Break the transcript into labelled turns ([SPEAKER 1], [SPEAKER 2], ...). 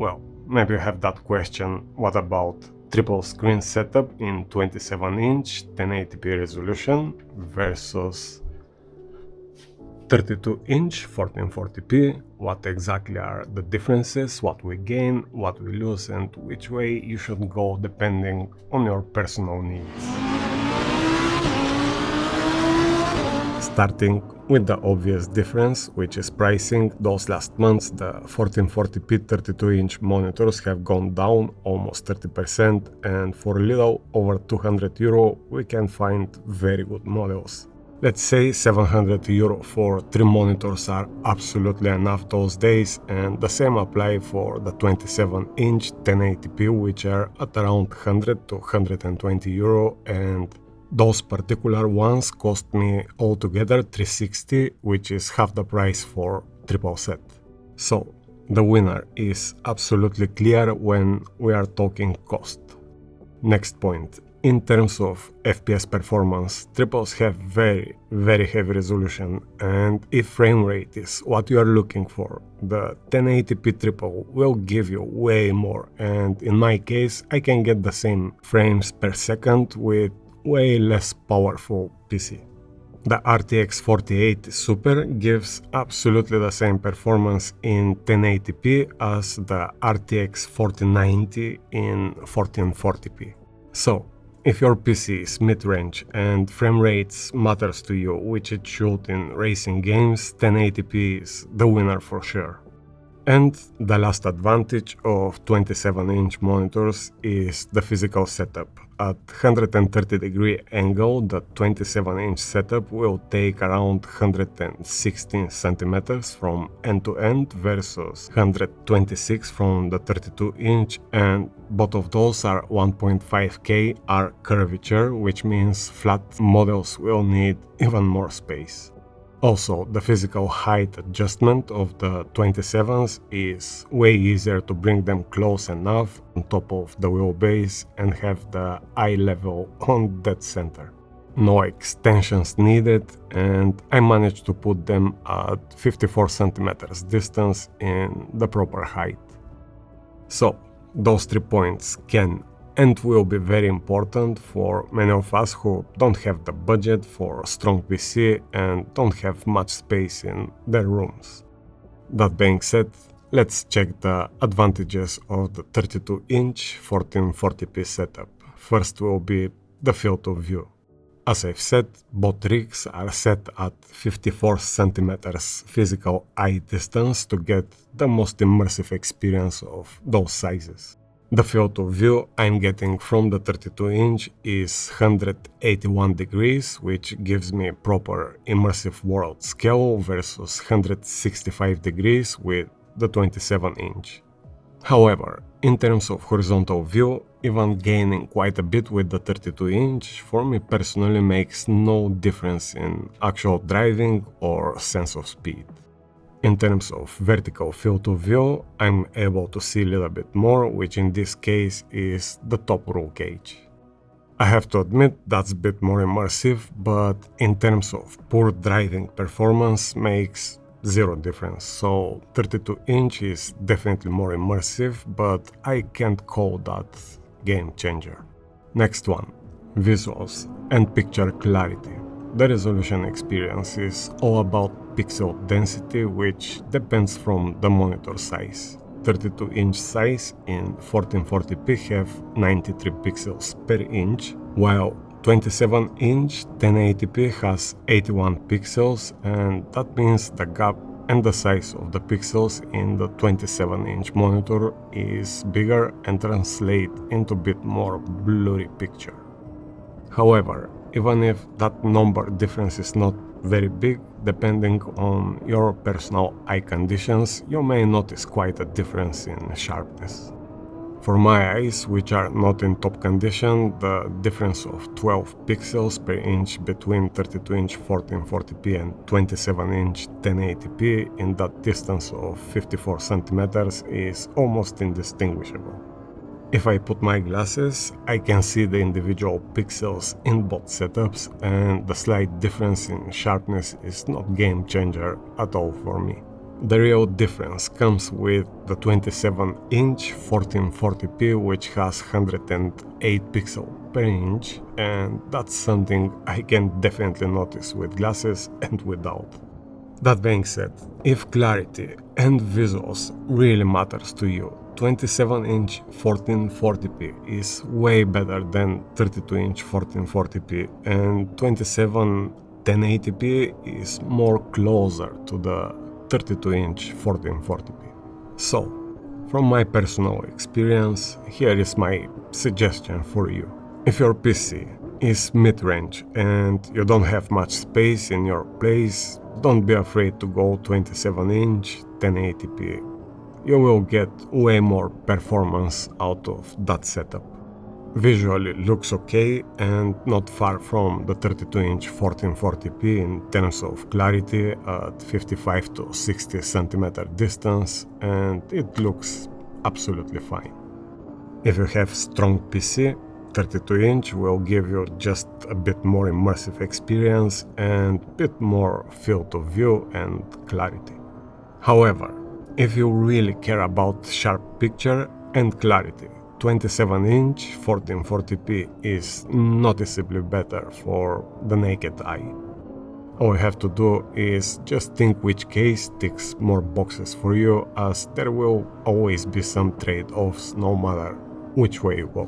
[SPEAKER 1] Well, maybe you have that question, what about triple screen setup in 27-inch 1080p resolution versus 32-inch 1440p? What exactly are the differences, what we gain, what we lose, and which way you should go depending on your personal needs? Starting with the obvious difference, which is pricing. Those last months, the 1440p 32-inch monitors have gone down almost 30%, and for a little over €200 we can find very good models. Let's say €700 for 3 monitors are absolutely enough those days, and the same apply for the 27-inch 1080p, which are at around €100 to €120, and those particular ones cost me altogether $360, which is half the price for triple set. So the winner is absolutely clear when we are talking cost. Next point. In terms of FPS performance, triples have very heavy resolution, and if frame rate is what you are looking for, the 1080p triple will give you way more, and in my case I can get the same frames per second with way less powerful PC. The RTX 4080 Super gives absolutely the same performance in 1080p as the RTX 4090 in 1440p. So, if your PC is mid-range and frame rates matters to you, which it should in racing games, 1080p is the winner for sure. And the last advantage of 27-inch monitors is the physical setup. At 130-degree angle, the 27-inch setup will take around 116 centimeters from end to end versus 126 from the 32-inch, and both of those are 1.5K are curvature, which means flat models will need even more space. Also, the physical height adjustment of the 27s is way easier to bring them close enough on top of the wheelbase and have the eye level on dead center. No extensions needed, and I managed to put them at 54 centimeters distance in the proper height. So, those 3 points can and will be very important for many of us who don't have the budget for a strong PC and don't have much space in their rooms. That being said, let's check the advantages of the 32-inch 1440p setup. First will be the field of view. As I've said, both rigs are set at 54 centimeters physical eye distance to get the most immersive experience of those sizes. The field of view I'm getting from the 32-inch is 181 degrees, which gives me proper immersive world scale versus 165 degrees with the 27-inch. However, in terms of horizontal view, even gaining quite a bit with the 32-inch for me personally makes no difference in actual driving or sense of speed. In terms of vertical field of view, I'm able to see a little bit more, which in this case is the top roll cage. I have to admit that's a bit more immersive, but in terms of pure driving performance makes zero difference, so 32-inch is definitely more immersive, but I can't call that game changer. Next one, visuals and picture clarity. The resolution experience is all about pixel density, which depends from the monitor size. 32-inch size in 1440p have 93 pixels per inch, while 27-inch 1080p has 81 pixels, and that means the gap and the size of the pixels in the 27-inch monitor is bigger and translate into a bit more blurry picture. However, even if that number difference is not very big, depending on your personal eye conditions, you may notice quite a difference in sharpness. For my eyes, which are not in top condition, the difference of 12 pixels per inch between 32-inch 1440p and 27-inch 1080p in that distance of 54 centimeters is almost indistinguishable. If I put my glasses, I can see the individual pixels in both setups, and the slight difference in sharpness is not game changer at all for me. The real difference comes with the 27-inch 1440p, which has 108 pixels per inch, and that's something I can definitely notice with glasses and without. That being said, if clarity and visuals really matters to you, 27-inch 1440p is way better than 32-inch 1440p, and 27 1080p is more closer to the 32-inch 1440p. So, from my personal experience, here is my suggestion for you. If your PC is mid-range and you don't have much space in your place, don't be afraid to go 27-inch 1080p. You will get way more performance out of that setup. Visually looks okay and not far from the 32-inch 1440p in terms of clarity at 55 to 60 cm distance, and it looks absolutely fine. If you have strong PC, 32-inch will give you just a bit more immersive experience and a bit more field of view and clarity. However, if you really care about sharp picture and clarity, 27-inch 1440p is noticeably better for the naked eye. All you have to do is just think which case ticks more boxes for you, as there will always be some trade-offs no matter which way you go.